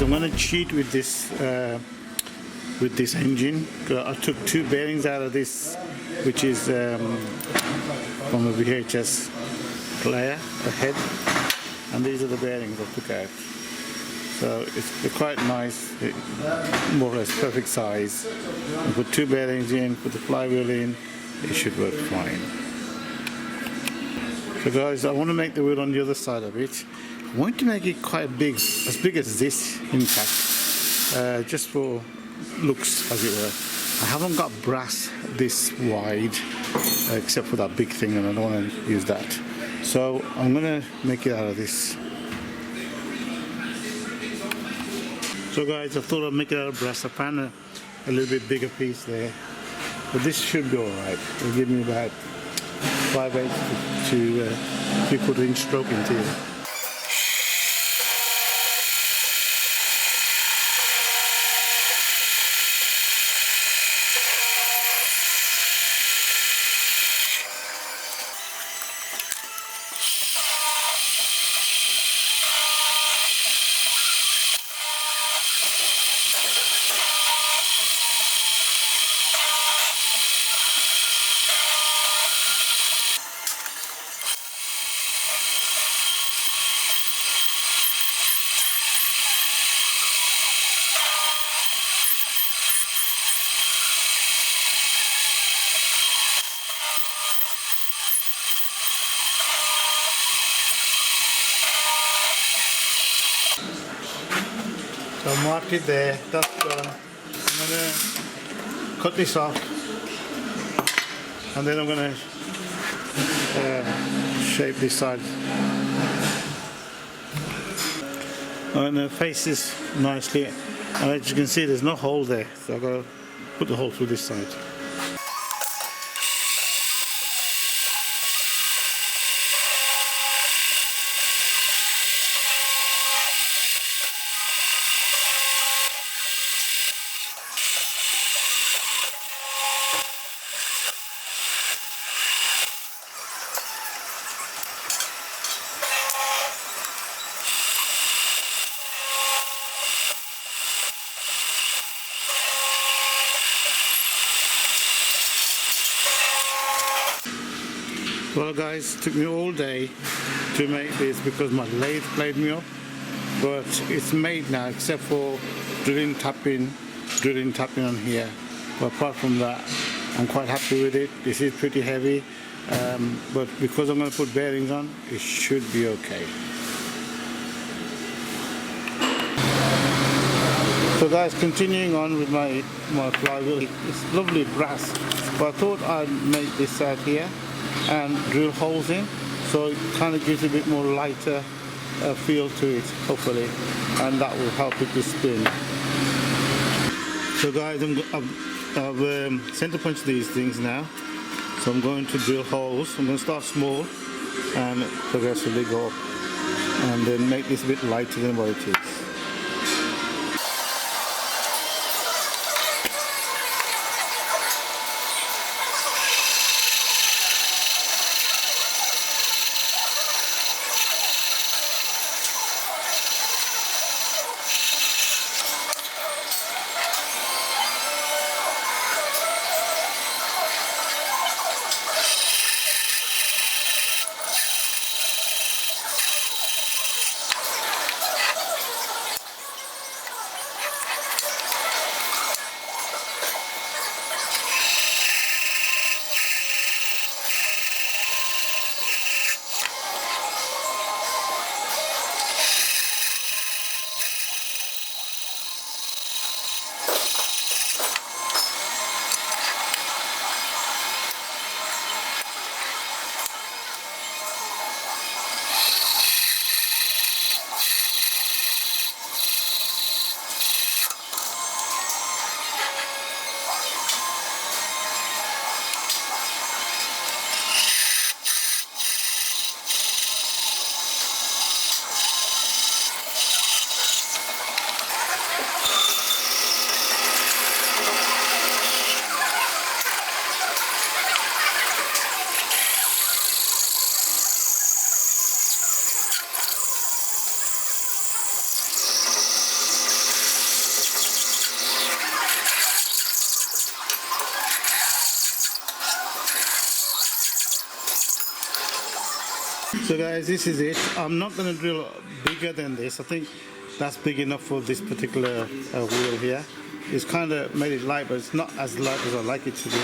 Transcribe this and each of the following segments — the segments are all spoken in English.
I'm going to cheat with this engine. I took two bearings out of this, which is from a VHS player ahead, and these are the bearings I took out. So they're quite nice, more or less perfect size. I put two bearings in, put the flywheel in, it should work fine. So guys, I want to make the wheel on the other side of it. I want to make it quite big, as big as this in fact, just for looks as it were. I haven't got brass this wide except for that big thing, and I don't want to use that. So I'm going to make it out of this. So guys, I thought I'd make it out of brass. I found a little bit bigger piece there, but this should be alright. It'll give me about 5/8 to 3/4 inch stroke into it. So I marked it there, that's done. I'm going to cut this off, and then I'm going to shape this side. I'm going to face this nicely, and as you can see there's no hole there, so I've got to put the hole through this side. Well guys, it took me all day to make this because my lathe played me up, but it's made now except for drilling tapping on here. But apart from that, I'm quite happy with it. This is pretty heavy, but because I'm going to put bearings on, it should be okay. So guys, continuing on with my flywheel, it's lovely brass, but I thought I'd make this out here and drill holes in, so it kind of gives a bit more lighter feel to it, hopefully, and that will help it to spin. So guys, I've center punched these things now, so I'm going to drill holes. I'm going to start small and progressively go up, and then make this a bit lighter than what it is. So guys, this is it. I'm not going to drill bigger than this. I think that's big enough for this particular wheel here. It's kind of made it light, but it's not as light as I like it to be.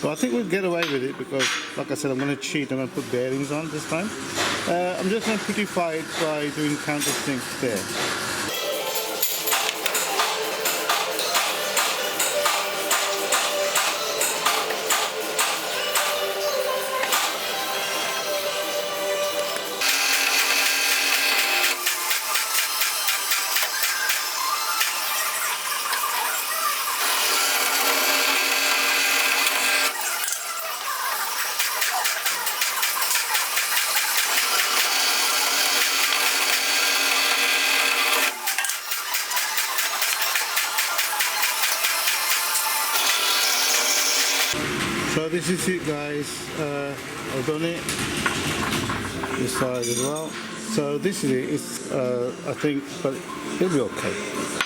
But I think we'll get away with it because, like I said, I'm going to cheat. I'm going to put bearings on this time. I'm just going to prettify it by doing countersinks there. So this is it, guys. I've done it this side as well. So this is it. It's I think, but it'll be okay.